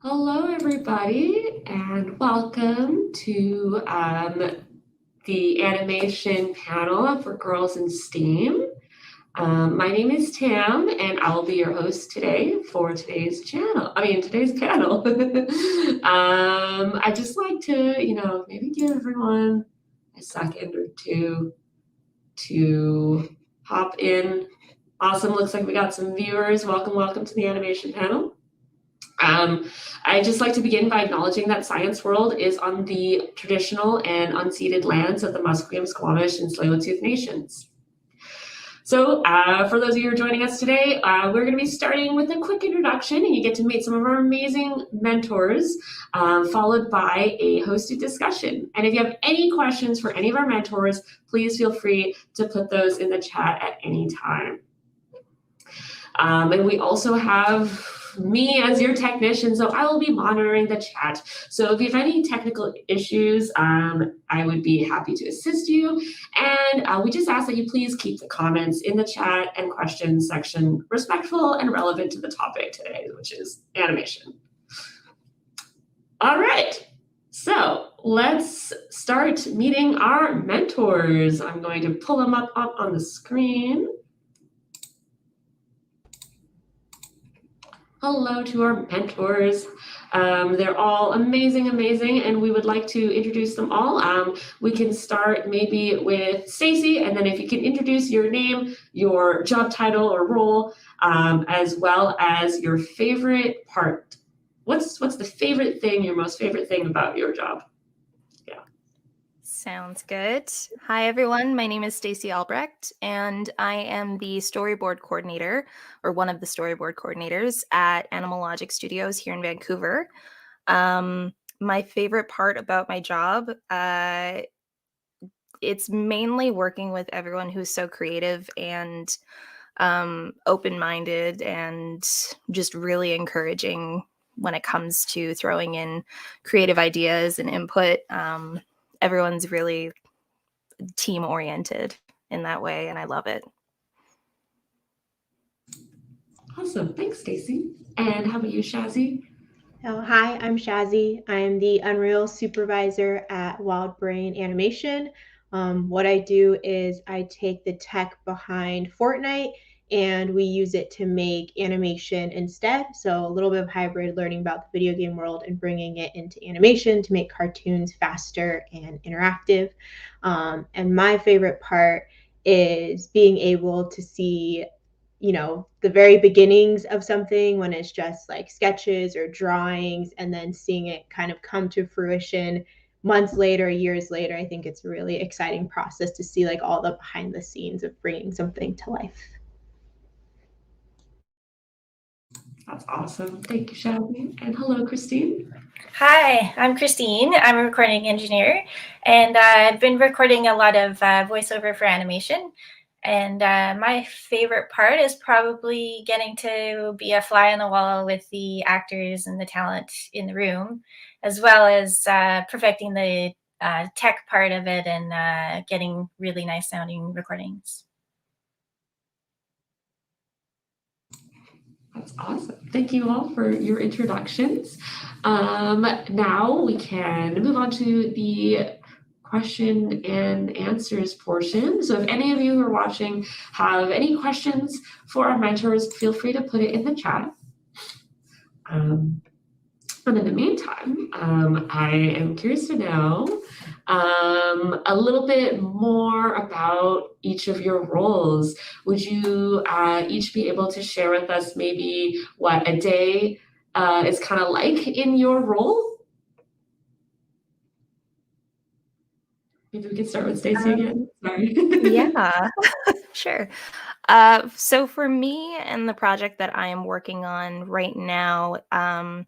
Hello, everybody, and welcome to the animation panel for Girls in STEAM. My name is Tam, and I will be your host today for today's panel. I'd just like to, maybe give everyone a second or two to hop in. Awesome, looks like we got some viewers. Welcome to the animation panel. I'd just like to begin by acknowledging that Science World is on the traditional and unceded lands of the Musqueam, Squamish, and Tsleil-Waututh nations. So for those of you who are joining us today, we're going to be starting with a quick introduction, and you get to meet some of our amazing mentors, followed by a hosted discussion. And if you have any questions for any of our mentors, please feel free to put those in the chat at any time. And we also have me as your technician, so I will be monitoring the chat. So if you have any technical issues, I would be happy to assist you. And we just ask that you please keep the comments in the chat and questions section respectful and relevant to the topic today, which is animation. All right, so let's start meeting our mentors. I'm going to pull them up on the screen. Hello to our mentors. They're all amazing, and we would like to introduce them all. We can start maybe with Stacy, and then if you can introduce your name, your job title or role, as well as your favorite part. What's the favorite thing, your most favorite thing about your job? Yeah. Sounds good. Hi, everyone. My name is Stacy Albrecht, and I am the storyboard coordinator, or one of the storyboard coordinators at Animal Logic Studios here in Vancouver. My favorite part about my job, it's mainly working with everyone who's so creative and open-minded and just really encouraging when it comes to throwing in creative ideas and input. Everyone's really team-oriented in that way, and I love it. Awesome. Thanks, Stacy. And how about you, Shazzy? Oh, hi, I'm Shazzy. I'm the Unreal Supervisor at Wild Brain Animation. What I do is I take the tech behind Fortnite and we use it to make animation instead. So a little bit of hybrid, learning about the video game world and bringing it into animation to make cartoons faster and interactive. And my favorite part is being able to see the very beginnings of something when it's just like sketches or drawings, and then seeing it kind of come to fruition months later, years later. I think it's a really exciting process to see like all the behind the scenes of bringing something to life. That's awesome. Thank you, Shazzy. And hello, Christine. Hi, I'm Christine. I'm a recording engineer, and I've been recording a lot of voiceover for animation. And my favorite part is probably getting to be a fly on the wall with the actors and the talent in the room, as well as perfecting the tech part of it and getting really nice sounding recordings. That's awesome. Thank you all for your introductions. Now we can move on to the question and answers portion. So if any of you who are watching have any questions for our mentors, feel free to put it in the chat. And in the meantime, I am curious to know a little bit more about each of your roles. Would you each be able to share with us maybe what a day is kind of like in your role? Maybe we could start with Stacy again. Sorry. Yeah, sure. So for me and the project that I am working on right now,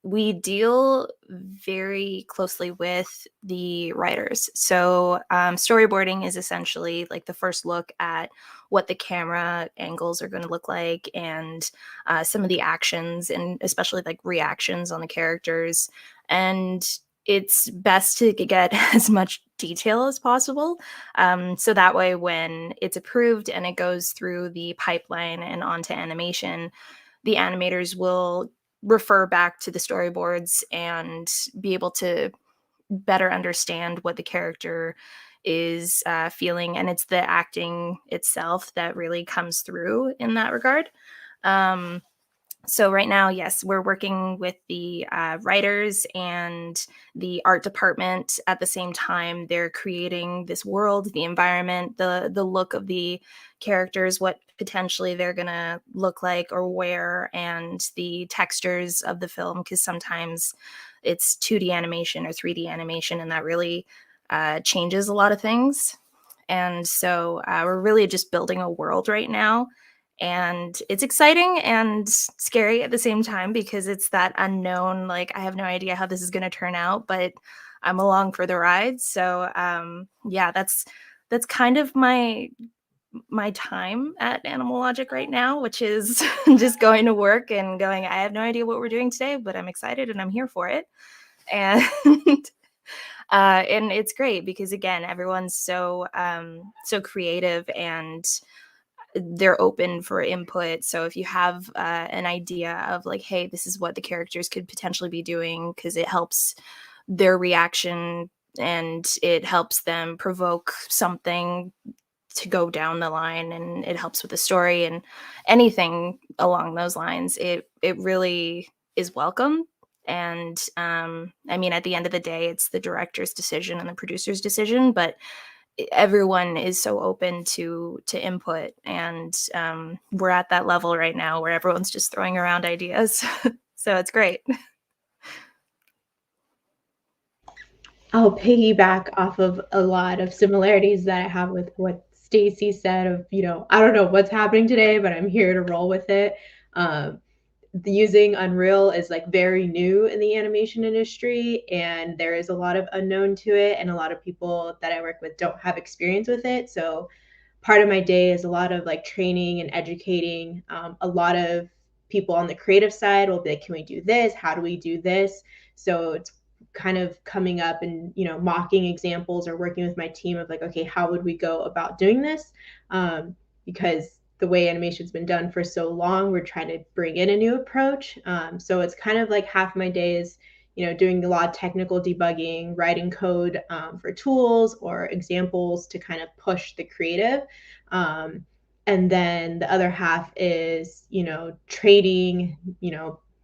we deal very closely with the writers. So storyboarding is essentially like the first look at what the camera angles are going to look like, and some of the actions, and especially like reactions on the characters. And it's best to get as much detail as possible. So that way, when it's approved and it goes through the pipeline and onto animation, the animators will refer back to the storyboards and be able to better understand what the character is feeling. And it's the acting itself that really comes through in that regard. So right now, yes, we're working with the writers and the art department at the same time. They're creating this world, the environment, the look of the characters, what potentially they're going to look like or wear, and the textures of the film, because sometimes it's 2D animation or 3D animation, and that really changes a lot of things. And so we're really just building a world right now. And it's exciting and scary at the same time, because it's that unknown, like I have no idea how this is going to turn out, but I'm along for the ride. So yeah, that's kind of my time at Animal Logic right now, which is just going to work and going, I have no idea what we're doing today, but I'm excited and I'm here for it. And and it's great because, again, everyone's so creative and they're open for input. So if you have an idea of like, hey, this is what the characters could potentially be doing, because it helps their reaction and it helps them provoke something to go down the line, and it helps with the story and anything along those lines, it really is welcome. And I mean, at the end of the day, it's the director's decision and the producer's decision, but everyone is so open to input, and we're at that level right now where everyone's just throwing around ideas. So it's great. I'll piggyback off of a lot of similarities that I have with what Stacy said of, I don't know what's happening today, but I'm here to roll with it. Using Unreal is like very new in the animation industry, and there is a lot of unknown to it, and a lot of people that I work with don't have experience with it. So part of my day is a lot of like training and educating. A lot of people on the creative side will be like, can we do this? How do we do this? So it's kind of coming up and, mocking examples or working with my team of like, okay, how would we go about doing this? Because the way animation's been done for so long, we're trying to bring in a new approach. So it's kind of like half my day is, doing a lot of technical debugging, writing code for tools or examples to kind of push the creative. And then the other half is, trading,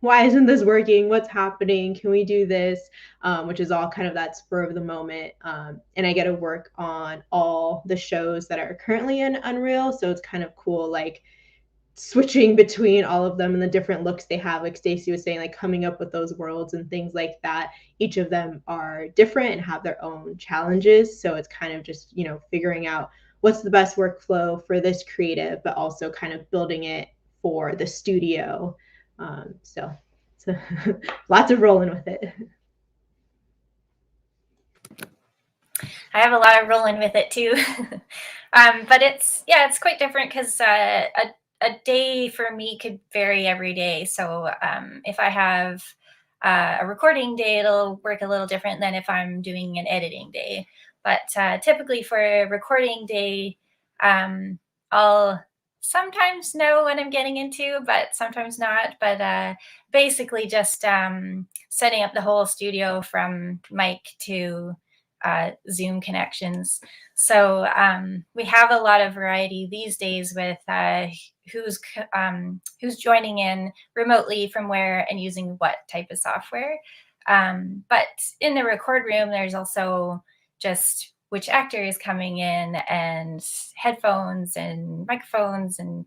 why isn't this working? What's happening? Can we do this? Which is all kind of that spur of the moment. And I get to work on all the shows that are currently in Unreal. So it's kind of cool, like switching between all of them and the different looks they have. Like Stacy was saying, like coming up with those worlds and things like that. Each of them are different and have their own challenges. So it's kind of just, figuring out what's the best workflow for this creative, but also kind of building it for the studio. So lots of rolling with it. I have a lot of rolling with it too. But it's quite different because a day for me could vary every day. So if I have a recording day, it'll work a little different than if I'm doing an editing day. But typically for a recording day, I'll sometimes know what I'm getting into, but sometimes not. But basically just setting up the whole studio from mic to Zoom connections. So we have a lot of variety these days with who's joining in remotely from where and using what type of software. But in the record room, there's also just which actor is coming in and headphones and microphones and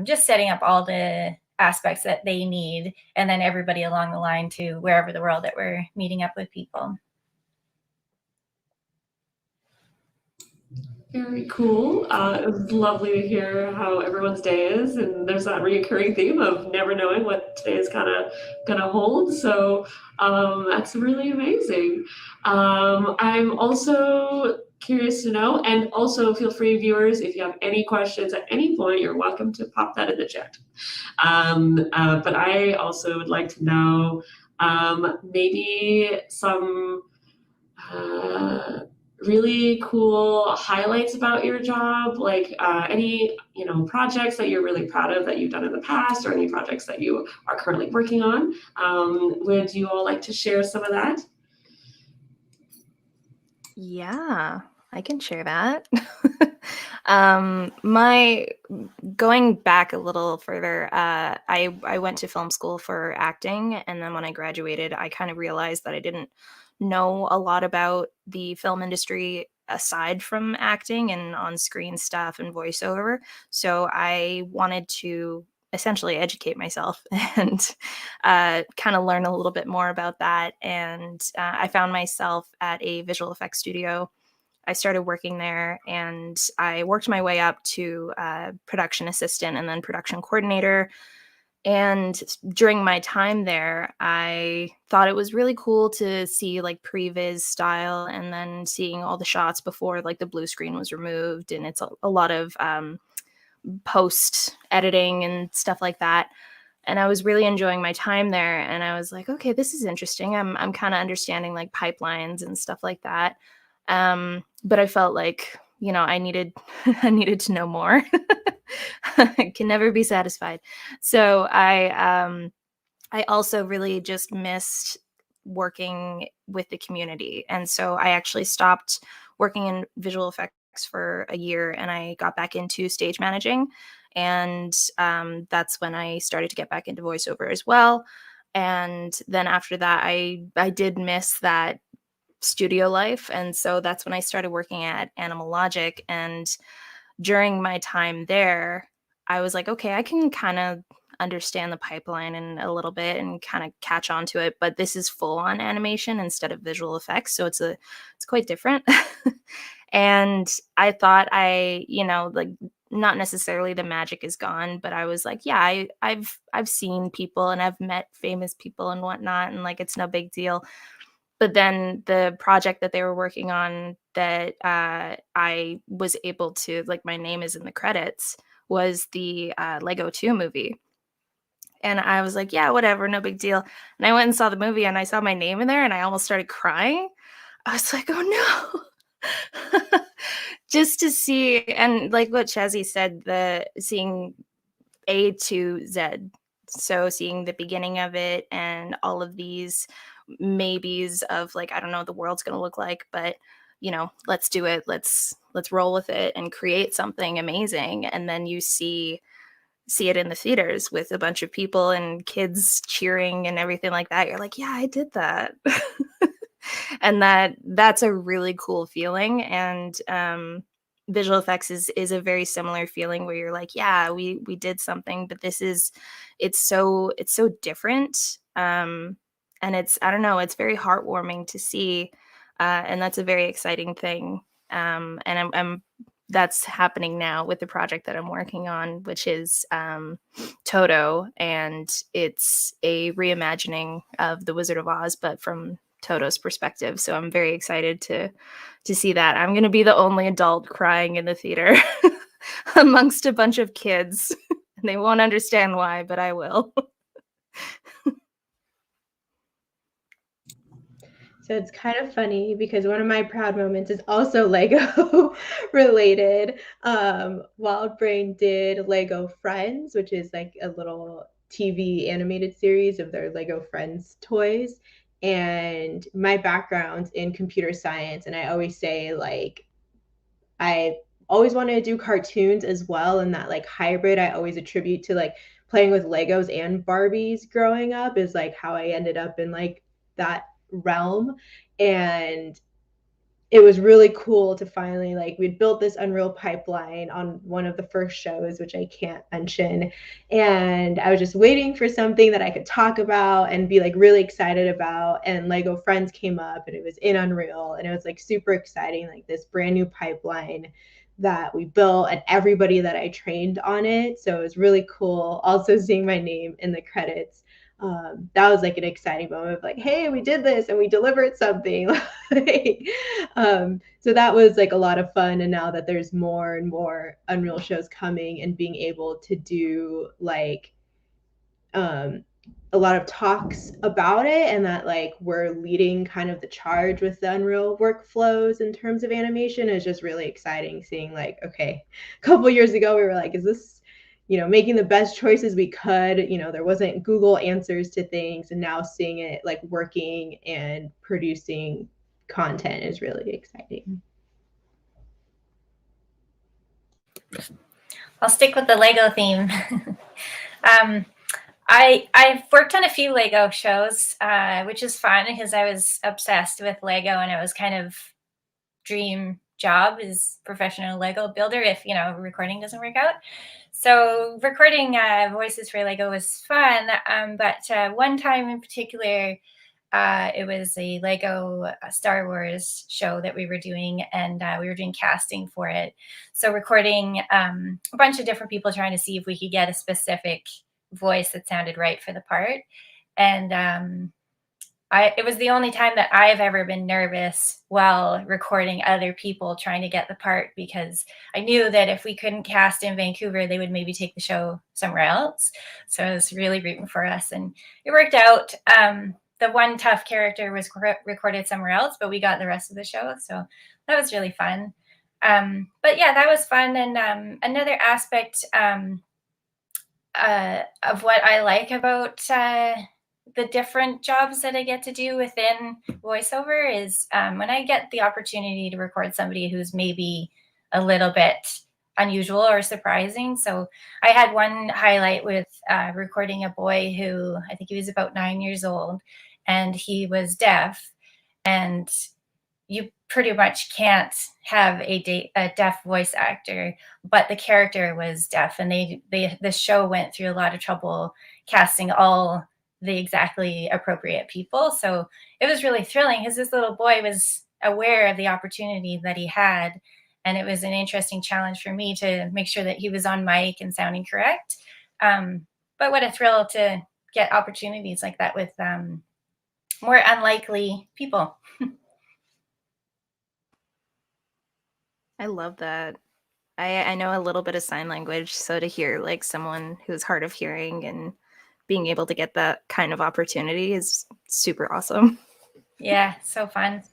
just setting up all the aspects that they need, and then everybody along the line to wherever the world that we're meeting up with people. Very cool. It was lovely to hear how everyone's day is, and there's that recurring theme of never knowing what today is gonna hold. So that's really amazing. I'm also curious to know, and also feel free, viewers, if you have any questions at any point, you're welcome to pop that in the chat. But I also would like to know maybe some really cool highlights about your job, like any projects that you're really proud of that you've done in the past, or any projects that you are currently working on. Would you all like to share some of that? Yeah, I can share that. My going back a little further, I went to film school for acting, and then when I graduated, I kind of realized that I didn't know a lot about the film industry aside from acting and on-screen stuff and voiceover. So I wanted to essentially educate myself and kind of learn a little bit more about that. And I found myself at a visual effects studio. I started working there, and I worked my way up to production assistant and then production coordinator. And during my time there, I thought it was really cool to see like previs style, and then seeing all the shots before like the blue screen was removed. And it's a lot of post editing and stuff like that. And I was really enjoying my time there. And I was like, okay, this is interesting. I'm kind of understanding like pipelines and stuff like that. But I felt like, I needed I needed to know more. I can never be satisfied. So I also really just missed working with the community. And so I actually stopped working in visual effects for a year, and I got back into stage managing. And that's when I started to get back into voiceover as well. And then after that, I did miss that studio life. And so that's when I started working at Animal Logic. And during my time there, I was like, okay, I can kind of understand the pipeline in a little bit and kind of catch on to it, but this is full on animation instead of visual effects, so it's quite different. And I thought like not necessarily the magic is gone, but I was like, yeah, I've seen people and I've met famous people and whatnot, and like it's no big deal. But then the project that they were working on that I was able to, like, my name is in the credits, was the Lego 2 movie. And I was like, yeah, whatever, no big deal. And I went and saw the movie, and I saw my name in there, and I almost started crying. I was like, oh no. Just to see, and like what Shazzy said, the seeing A to Z. So seeing the beginning of it and all of these maybes of like, I don't know what the world's going to look like, but let's do it. Let's roll with it and create something amazing. And then you see it in the theaters with a bunch of people and kids cheering and everything like that. You're like, yeah, I did that. And that's a really cool feeling. And visual effects is a very similar feeling where you're like, yeah, we did something, but it's so different. And I don't know, it's very heartwarming to see. And that's a very exciting thing. And I'm that's happening now with the project that I'm working on, which is Toto, and it's a reimagining of The Wizard of Oz, but from Toto's perspective. So I'm very excited to see that. I'm going to be the only adult crying in the theater amongst a bunch of kids. They won't understand why, but I will. So it's kind of funny because one of my proud moments is also Lego related. Wild Brain did Lego Friends, which is like a little TV animated series of their Lego Friends toys. And my background's in computer science, and I always say like I always wanted to do cartoons as well, and that like hybrid I always attribute to like playing with Legos and Barbies growing up is like how I ended up in like that realm. And it was really cool to finally like we'd built this Unreal pipeline on one of the first shows, which I can't mention, and I was just waiting for something that I could talk about and be like really excited about, and Lego Friends came up and it was in Unreal, and it was like super exciting, like this brand new pipeline that we built and everybody that I trained on it. So it was really cool also seeing my name in the credits. That was like an exciting moment of like, hey, we did this and we delivered something. Like, so that was like a lot of fun. And now that there's more and more Unreal shows coming and being able to do like a lot of talks about it, and that like we're leading kind of the charge with the Unreal workflows in terms of animation is just really exciting. Seeing like, okay, a couple years ago we were like, is this, making the best choices we could, there wasn't Google answers to things, and now seeing it like working and producing content is really exciting. I'll stick with the Lego theme. I've worked on a few Lego shows, which is fun because I was obsessed with Lego, and it was kind of dream job is professional Lego builder if recording doesn't work out. So recording voices for Lego was fun, but one time in particular, it was a Lego Star Wars show that we were doing, and we were doing casting for it. So recording a bunch of different people trying to see if we could get a specific voice that sounded right for the part. And it was the only time that I've ever been nervous while recording other people trying to get the part, because I knew that if we couldn't cast in Vancouver, they would maybe take the show somewhere else. So I was really rooting for us, and it worked out. The one tough character was recorded somewhere else, but we got the rest of the show. So that was really fun. But yeah, that was fun. And another aspect of what I like about the different jobs that I get to do within voiceover is when I get the opportunity to record somebody who's maybe a little bit unusual or surprising. So I had one highlight with recording a boy who, I think he was about 9 years old, and he was deaf. And you pretty much can't have a deaf voice actor, but the character was deaf, and the show went through a lot of trouble casting all the exactly appropriate people. So it was really thrilling because this little boy was aware of the opportunity that he had, and it was an interesting challenge for me to make sure that he was on mic and sounding correct. But what a thrill to get opportunities like that with more unlikely people. I love that. I know a little bit of sign language, so to hear like someone who's hard of hearing and being able to get that kind of opportunity is super awesome. Yeah, so fun.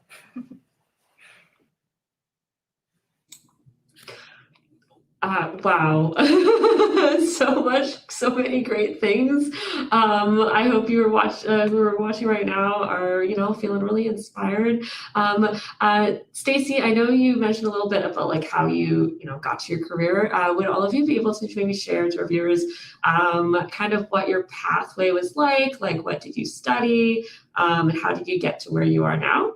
Wow. So many great things. I hope who are watching right now are, feeling really inspired. Stacy, I know you mentioned a little bit about like how you, got to your career. Would all of you be able to maybe share to our viewers kind of what your pathway was like what did you study, and how did you get to where you are now?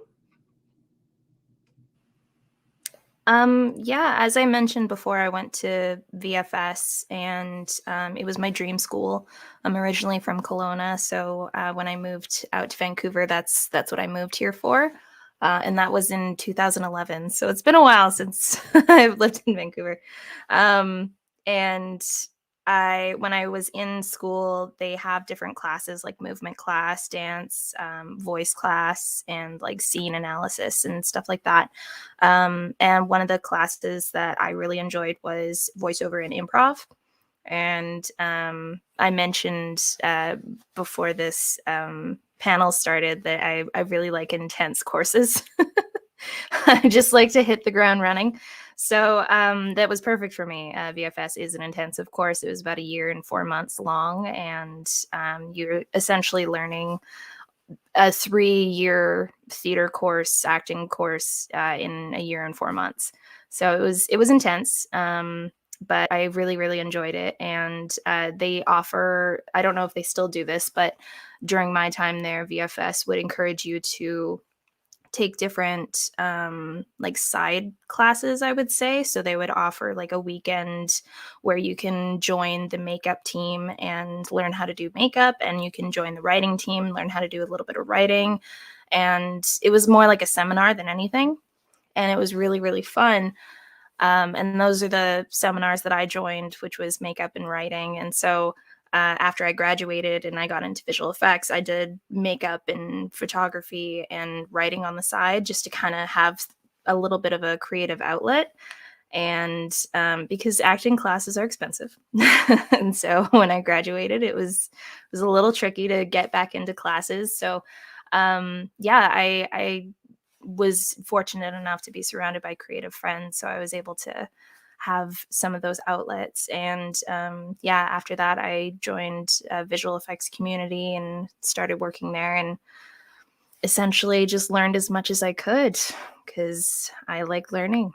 Yeah, as I mentioned before, I went to VFS, and it was my dream school. I'm originally from Kelowna, so when I moved out to Vancouver, that's what I moved here for, and that was in 2011. So it's been a while since I've lived in Vancouver, and when I was in school, they have different classes like movement class, dance, voice class, and like scene analysis and stuff like that. And one of the classes that I really enjoyed was voiceover and improv. And I mentioned before this panel started that I really like intense courses. I just like to hit the ground running. So that was perfect for me. VFS is an intensive course. It was about 1 year and 4 months long, and you're essentially learning a 3-year theater course, acting course in 1 year and 4 months. So it was intense, but I really, really enjoyed it. And they offer, I don't know if they still do this, but during my time there, VFS would encourage you to take different like side classes, I would say. So they would offer like a weekend where you can join the makeup team and learn how to do makeup, and you can join the writing team, learn how to do a little bit of writing. And it was more like a seminar than anything, and it was really, really fun. And those are the seminars that I joined, which was makeup and writing. And so after I graduated and I got into visual effects, I did makeup and photography and writing on the side just to kind of have a little bit of a creative outlet. And because acting classes are expensive. And so when I graduated, it was a little tricky to get back into classes. So yeah, I was fortunate enough to be surrounded by creative friends. So I was able to have some of those outlets. And yeah, after that, I joined a visual effects community and started working there, and essentially just learned as much as I could because I like learning.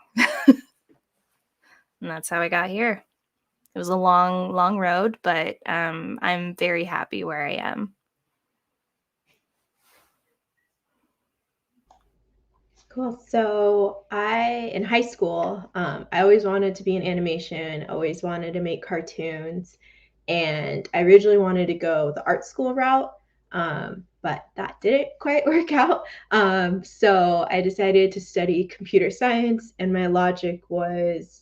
And that's how I got here. It was a long, long road, but I'm very happy where I am. Cool. So in high school, I always wanted to be in animation, always wanted to make cartoons. And I originally wanted to go the art school route, but that didn't quite work out. So I decided to study computer science, and my logic was,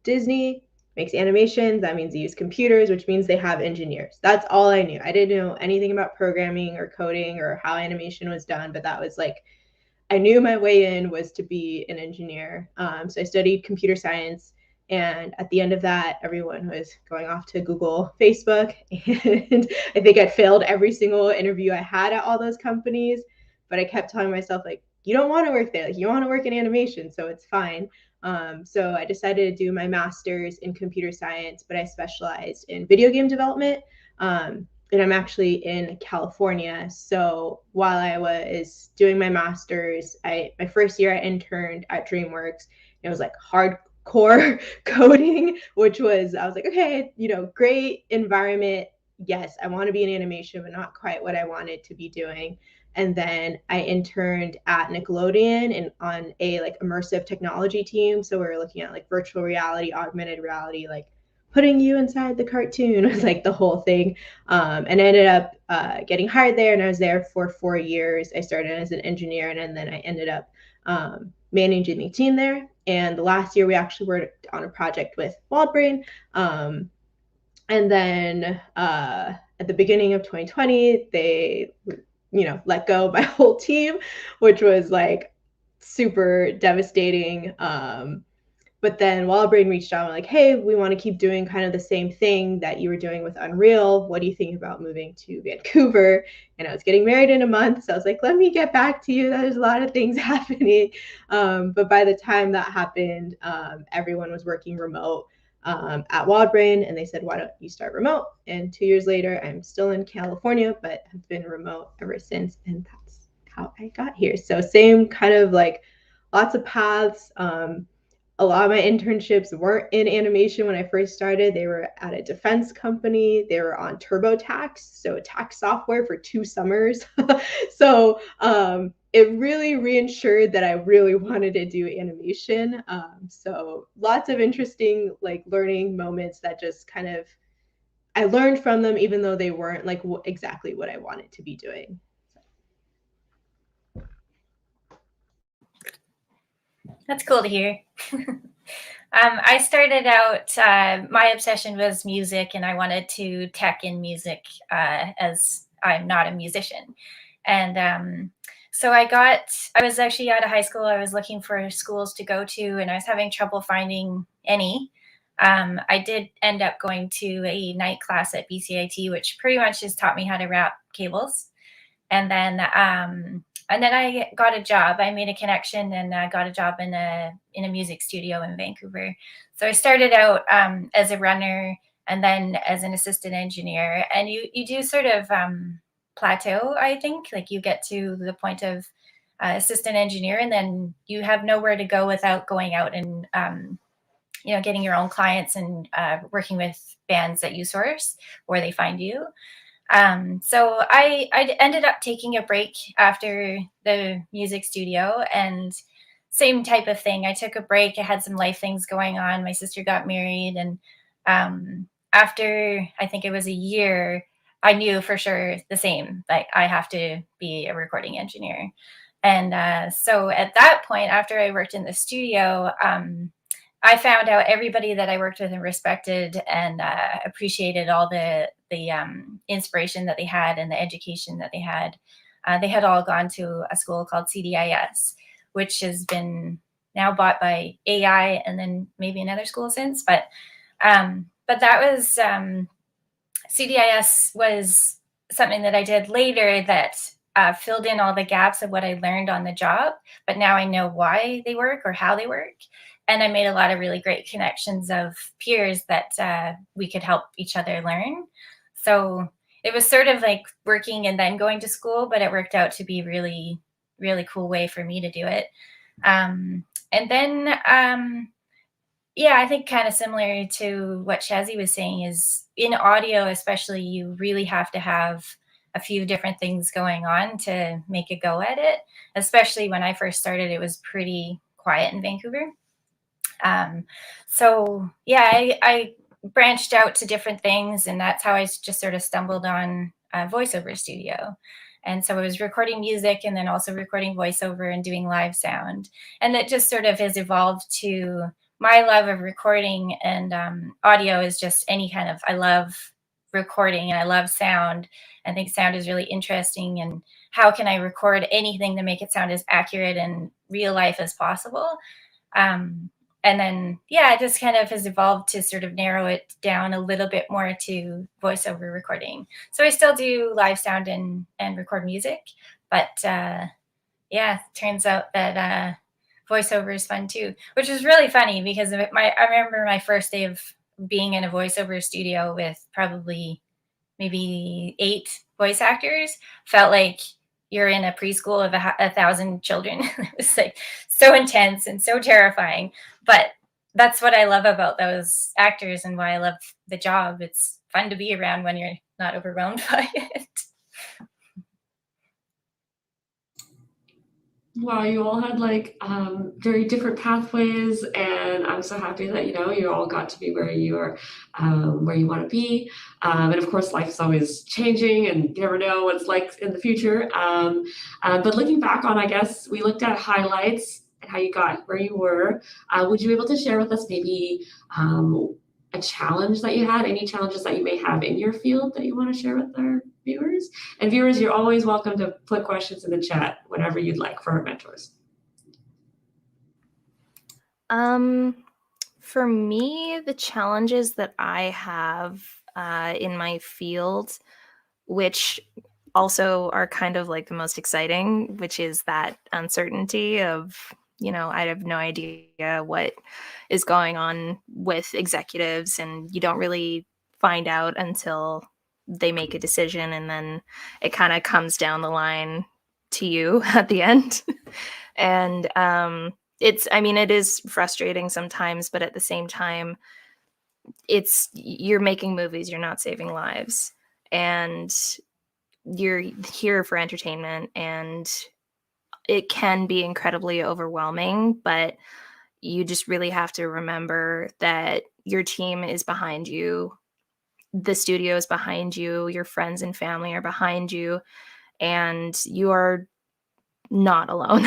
Disney makes animations. That means they use computers, which means they have engineers. That's all I knew. I didn't know anything about programming or coding or how animation was done, but that was like, I knew my way in was to be an engineer. So I studied computer science. And at the end of that, everyone was going off to Google, Facebook. And I think I'd failed every single interview I had at all those companies. But I kept telling myself, like, you don't want to work there. Like, you want to work in animation, so it's fine. So I decided to do my master's in computer science, but I specialized in video game development. And I'm actually in California. So while I was doing my master's, my first year I interned at DreamWorks. It was like hardcore coding, which I was like, okay, great environment. Yes, I want to be in animation, but not quite what I wanted to be doing. And then I interned at Nickelodeon and on a like immersive technology team. So we were looking at like virtual reality, augmented reality, like putting you inside the cartoon was like the whole thing. And I ended up getting hired there, and I was there for 4 years. I started as an engineer, and then I ended up managing the team there. And the last year we actually worked on a project with WildBrain. And then at the beginning of 2020, they let go of my whole team, which was like super devastating. But then WildBrain reached out and like, hey, we want to keep doing kind of the same thing that you were doing with Unreal. What do you think about moving to Vancouver? And I was getting married in a month. So I was like, let me get back to you. There's a lot of things happening. But by the time that happened, everyone was working remote at WildBrain. And they said, why don't you start remote? And 2 years later, I'm still in California, but have been remote ever since. And that's how I got here. So same kind of like lots of paths. A lot of my internships weren't in animation when I first started. They were at a defense company. They were on TurboTax, so tax software for 2 summers. So it really reinsured that I really wanted to do animation. So lots of interesting like learning moments that just kind of, I learned from them, even though they weren't like exactly what I wanted to be doing. That's cool to hear. I started out, my obsession was music, and I wanted to tech in music as I'm not a musician. And so I was actually out of high school. I was looking for schools to go to, and I was having trouble finding any. I did end up going to a night class at BCIT, which pretty much just taught me how to wrap cables. And then I got a job. I made a connection and got a job in a music studio in Vancouver. So I started out as a runner and then as an assistant engineer. And you do sort of plateau, I think. Like you get to the point of assistant engineer, and then you have nowhere to go without going out and getting your own clients and working with bands that you source or they find you. So I ended up taking a break after the music studio, and same type of thing. I took a break. I had some life things going on. My sister got married, and after I think it was a year, I knew for sure the same, like I have to be a recording engineer. And so at that point, after I worked in the studio, I found out everybody that I worked with and respected and appreciated all the inspiration that they had and the education that they had. They had all gone to a school called CDIS, which has been now bought by AI and then maybe another school since. But that was CDIS was something that I did later that filled in all the gaps of what I learned on the job. But now I know why they work or how they work. And I made a lot of really great connections of peers that we could help each other learn. So it was sort of like working and then going to school, but it worked out to be really, really cool way for me to do it. And then, yeah, I think kind of similar to what Shazzy was saying is in audio, especially, you really have to have a few different things going on to make a go at it. Especially when I first started, it was pretty quiet in Vancouver. So yeah, I branched out to different things, and that's how I just sort of stumbled on a voiceover studio. And so I was recording music and then also recording voiceover and doing live sound. And it just sort of has evolved to my love of recording, and audio is just any kind of, I love recording and I love sound. I think sound is really interesting, and how can I record anything to make it sound as accurate and real life as possible? And then, yeah, it just kind of has evolved to sort of narrow it down a little bit more to voiceover recording. So I still do live sound and record music, but yeah, turns out that voiceover is fun too, which is really funny because I remember my first day of being in a voiceover studio with probably maybe 8 voice actors. Felt like you're in a preschool of 1,000 children. It was like so intense and so terrifying. But that's what I love about those actors and why I love the job. It's fun to be around when you're not overwhelmed by it. Wow, you all had like very different pathways, and I'm so happy that you all got to be where you are, where you want to be. And of course, life's always changing, and you never know what it's like in the future. But looking back on, I guess we looked at highlights and how you got where you were. Would you be able to share with us maybe a challenge that you had, any challenges that you may have in your field that you want to share with our viewers? And viewers, you're always welcome to put questions in the chat whenever you'd like for our mentors. For me, the challenges that I have in my field, which also are kind of like the most exciting, which is that uncertainty of, I have no idea what is going on with executives, and you don't really find out until they make a decision, and then it kind of comes down the line to you at the end. And it is frustrating sometimes, but at the same time, you're making movies, you're not saving lives, and you're here for entertainment, and it can be incredibly overwhelming, but you just really have to remember that your team is behind you, the studio is behind you, your friends and family are behind you, and you are not alone.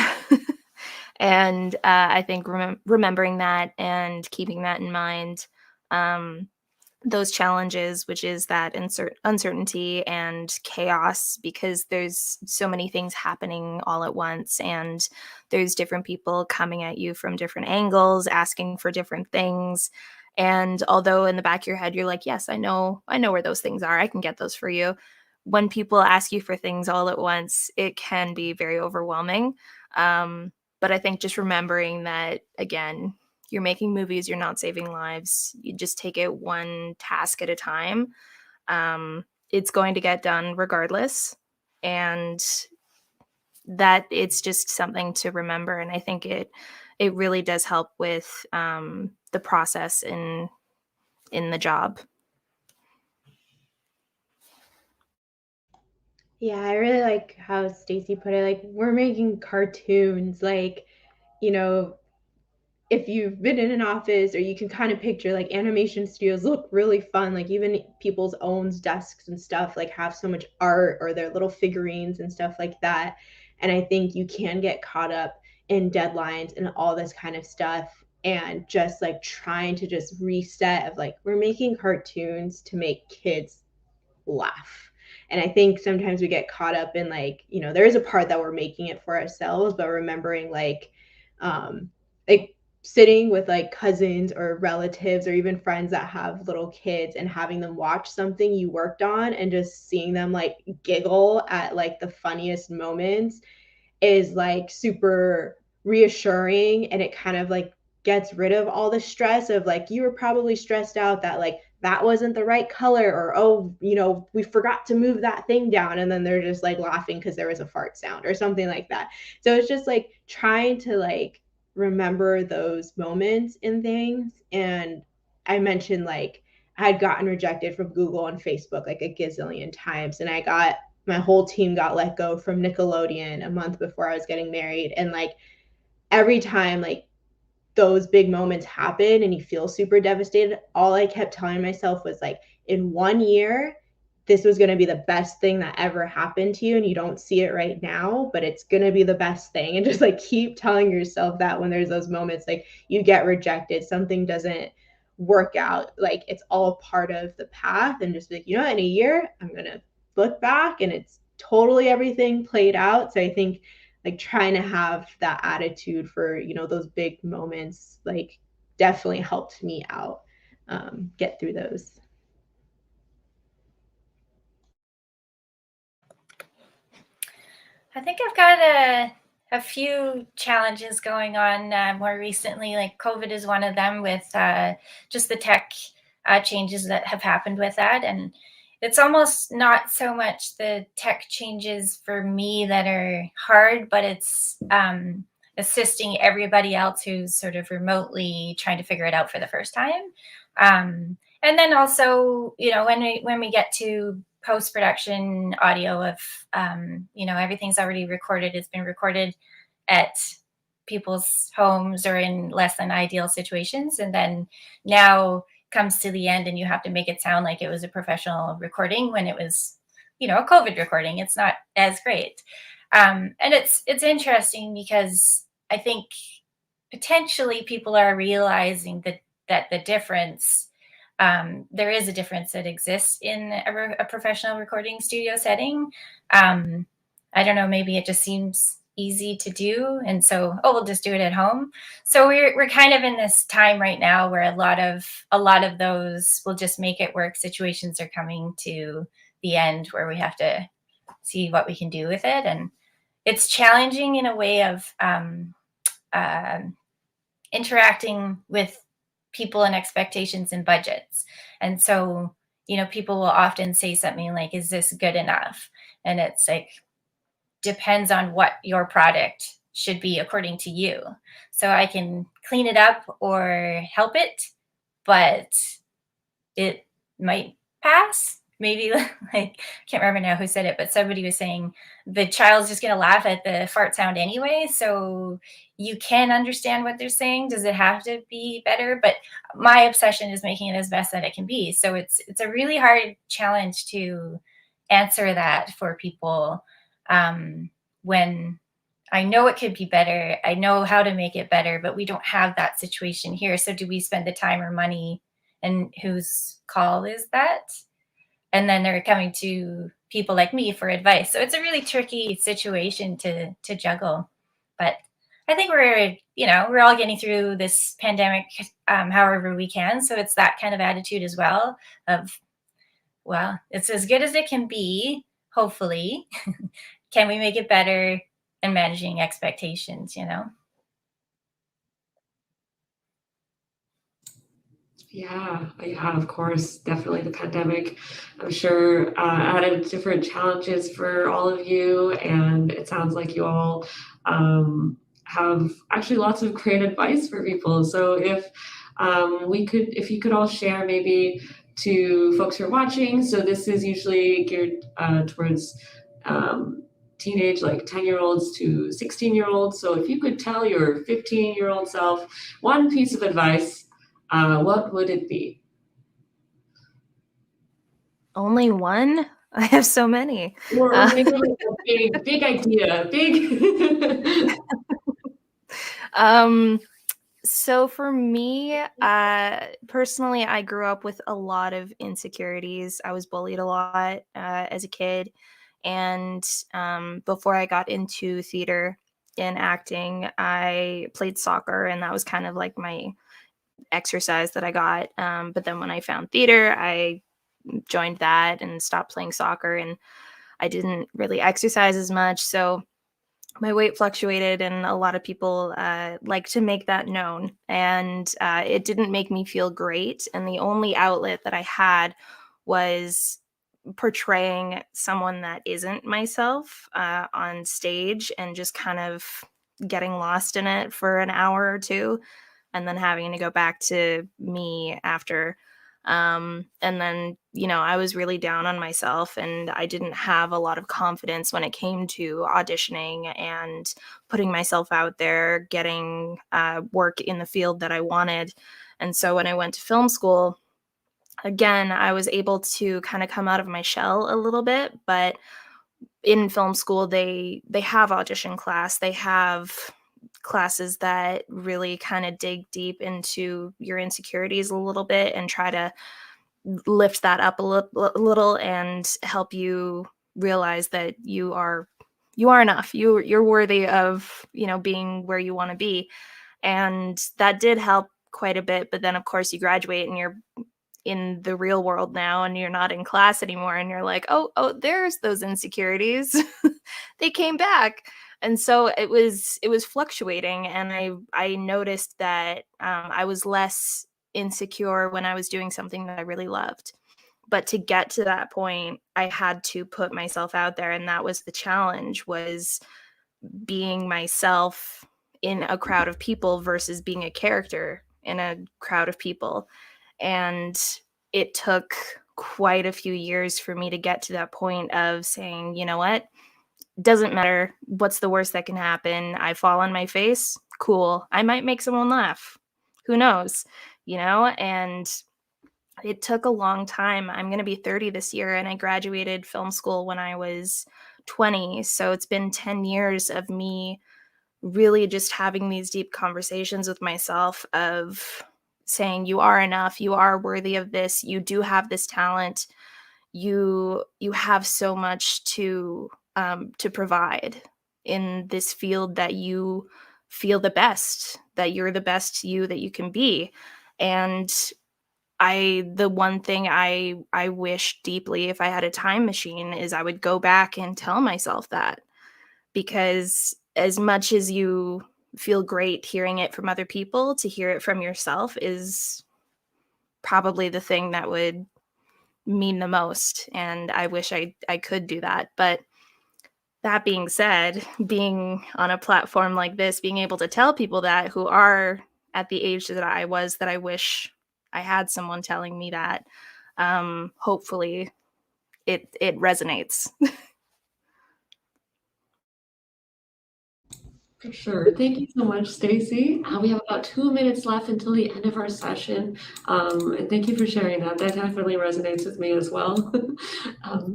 And I think remembering that and keeping that in mind, those challenges, which is that uncertainty and chaos, because there's so many things happening all at once, and there's different people coming at you from different angles, asking for different things. And although in the back of your head, you're like, yes, I know where those things are, I can get those for you. When people ask you for things all at once, it can be very overwhelming. But I think just remembering that, again, you're making movies, you're not saving lives. You just take it one task at a time. It's going to get done regardless. And that it's just something to remember. And I think it really does help with the process in the job. Yeah, I really like how Stacy put it. Like, we're making cartoons. Like, if you've been in an office, or you can kind of picture, like, animation studios look really fun. Like, even people's own desks and stuff like have so much art, or their little figurines and stuff like that. And I think you can get caught up in deadlines and all this kind of stuff, and just like trying to just reset of like, we're making cartoons to make kids laugh. And I think sometimes we get caught up in like, there is a part that we're making it for ourselves, but remembering like like sitting with like cousins or relatives or even friends that have little kids and having them watch something you worked on and just seeing them like giggle at like the funniest moments is like super reassuring, and it kind of like gets rid of all the stress of like you were probably stressed out that like that wasn't the right color, or oh, you know, we forgot to move that thing down, and then they're just like laughing because there was a fart sound or something like that. So it's just like trying to like remember those moments and things. And I mentioned like I had gotten rejected from Google and Facebook like a gazillion times, and my whole team got let go from Nickelodeon a month before I was getting married. And like every time like those big moments happen and you feel super devastated, all I kept telling myself was like, in 1 year, this was going to be the best thing that ever happened to you. And you don't see it right now, but it's going to be the best thing. And just like keep telling yourself that when there's those moments, like you get rejected, something doesn't work out, like it's all part of the path. And just like, you know, in a year, I'm going to look back and it's totally everything played out. So I think like trying to have that attitude for, you know, those big moments, like definitely helped me out get through those. I think I've got a few challenges going on more recently. Like COVID is one of them, with just the tech changes that have happened with that. And it's almost not so much the tech changes for me that are hard, but it's assisting everybody else who's sort of remotely trying to figure it out for the first time. And then also, you know, when we get to post-production audio of, you know, everything's already recorded. It's been recorded at people's homes or in less than ideal situations. And then now comes to the end and you have to make it sound like it was a professional recording when it was, you know, a COVID recording. It's not as great. And it's interesting because I think potentially people are realizing that the difference, there is a difference that exists in a professional recording studio setting. I don't know, maybe it just seems easy to do, and so we'll just do it at home. So we're kind of in this time right now where a lot of those will just make it work situations are coming to the end where we have to see what we can do with it. And it's challenging in a way of uh, interacting with people and expectations and budgets. And so, you know, people will often say something like, is this good enough? And it's like, depends on what your product should be according to you. So I can clean it up or help it, but it might pass. Maybe like, can't remember now who said it, but somebody was saying the child's just going to laugh at the fart sound anyway. So you can understand what they're saying. Does it have to be better? But my obsession is making it as best that it can be. So it's a really hard challenge to answer that for people when I know it could be better. I know how to make it better, but we don't have that situation here. So do we spend the time or money, and whose call is that? And then they're coming to people like me for advice. So it's a really tricky situation to juggle. But I think we're all getting through this pandemic however we can. So it's that kind of attitude as well of, well, it's as good as it can be, hopefully. Can we make it better? And managing expectations, you know? Yeah, of course, definitely the pandemic, I'm sure, added different challenges for all of you, and it sounds like you all have actually lots of great advice for people. So if you could all share maybe to folks who are watching, so this is usually geared towards teenage, like 10-year-olds to 16-year-olds. So if you could tell your 15-year-old self one piece of advice, what would it be? Only one? I have so many. Or maybe like a big idea, big. So for me, personally, I grew up with a lot of insecurities. I was bullied a lot as a kid. And before I got into theater, in acting, I played soccer, and that was kind of like my exercise that I got. But then when I found theater, I joined that and stopped playing soccer, and I didn't really exercise as much. So my weight fluctuated, and a lot of people like to make that known. And it didn't make me feel great. And the only outlet that I had was portraying someone that isn't myself on stage, and just kind of getting lost in it for an hour or two, and then having to go back to me after. And then, I was really down on myself, and I didn't have a lot of confidence when it came to auditioning and putting myself out there, getting work in the field that I wanted. And so when I went to film school, again, I was able to kind of come out of my shell a little bit. But in film school, they have audition class. They have classes that really kind of dig deep into your insecurities a little bit and try to lift that up a little and help you realize that you are enough. You're worthy of, being where you want to be. And that did help quite a bit. But then, of course, you graduate and you're in the real world now, and you're not in class anymore, and you're like, oh, there's those insecurities. They came back. And so it was fluctuating, and I noticed that I was less insecure when I was doing something that I really loved. But to get to that point, I had to put myself out there, and that was the challenge, was being myself in a crowd of people versus being a character in a crowd of people. And it took quite a few years for me to get to that point of saying, you know what, doesn't matter. What's the worst that can happen? I fall on my face. Cool. I might make someone laugh. Who knows? And it took a long time. I'm going to be 30 this year, and I graduated film school when I was 20. So it's been 10 years of me really just having these deep conversations with myself of saying, you are enough, you are worthy of this, you do have this talent, you have so much to provide in this field, that you feel the best, that you're the best you that you can be. And the one thing I wish deeply, if I had a time machine, is I would go back and tell myself that. Because as much as you feel great hearing it from other people, to hear it from yourself is probably the thing that would mean the most. And I wish I could do that. But that being said, being on a platform like this, being able to tell people that, who are at the age that I was, that I wish I had someone telling me that, hopefully it resonates. For sure. Thank you so much, Stacy. We have about 2 minutes left until the end of our session. And thank you for sharing that. That definitely resonates with me as well.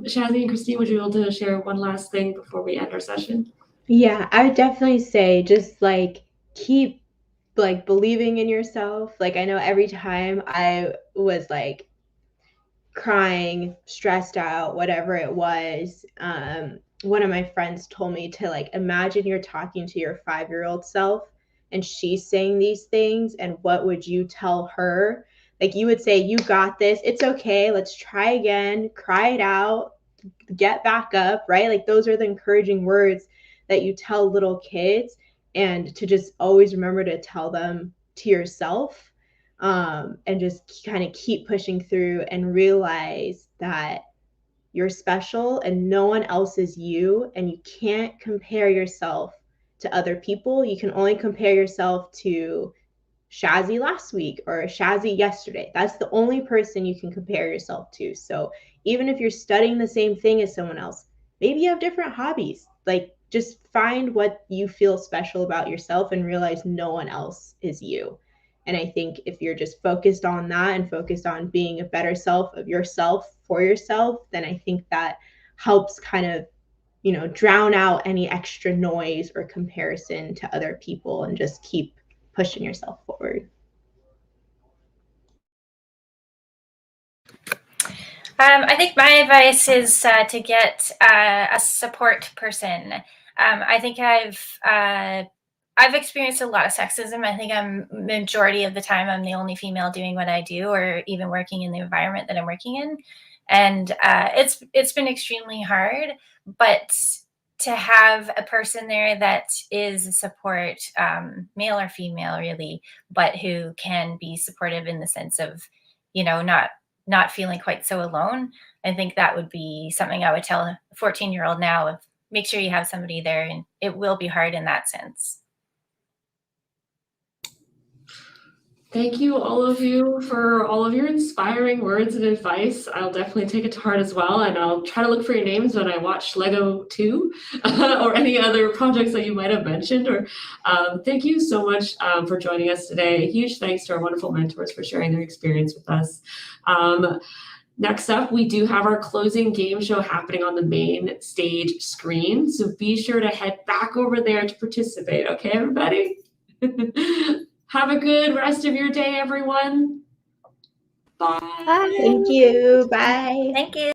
Shazzy and Christine, would you be able to share one last thing before we end our session? Yeah, I would definitely say just keep believing in yourself. I know every time I was crying, stressed out, whatever it was, one of my friends told me to imagine you're talking to your 5-year-old self, and she's saying these things, and what would you tell her? You would say, you got this, it's okay, let's try again, cry it out, get back up, right? Those are the encouraging words that you tell little kids, and to just always remember to tell them to yourself. And just kind of keep pushing through and realize that you're special and no one else is you, and you can't compare yourself to other people. You can only compare yourself to Shazzy last week or Shazzy yesterday. That's the only person you can compare yourself to. So even if you're studying the same thing as someone else, maybe you have different hobbies. Just find what you feel special about yourself and realize no one else is you. And I think if you're just focused on that and focused on being a better self of yourself for yourself, then I think that helps kind of, drown out any extra noise or comparison to other people, and just keep pushing yourself forward. I think my advice is to get a support person. I think I've experienced a lot of sexism. I think majority of the time I'm the only female doing what I do, or even working in the environment that I'm working in, and it's been extremely hard. But to have a person there that is a support, male or female, really, but who can be supportive in the sense of, not feeling quite so alone. I think that would be something I would tell a 14-year-old now of, make sure you have somebody there, and it will be hard in that sense. Thank you, all of you, for all of your inspiring words and advice. I'll definitely take it to heart as well, and I'll try to look for your names when I watch Lego 2 or any other projects that you might have mentioned. Or thank you so much for joining us today. A huge thanks to our wonderful mentors for sharing their experience with us. Next up, we do have our closing game show happening on the main stage screen, so be sure to head back over there to participate. Okay, everybody? Have a good rest of your day, everyone. Bye. Thank you. Bye. Thank you.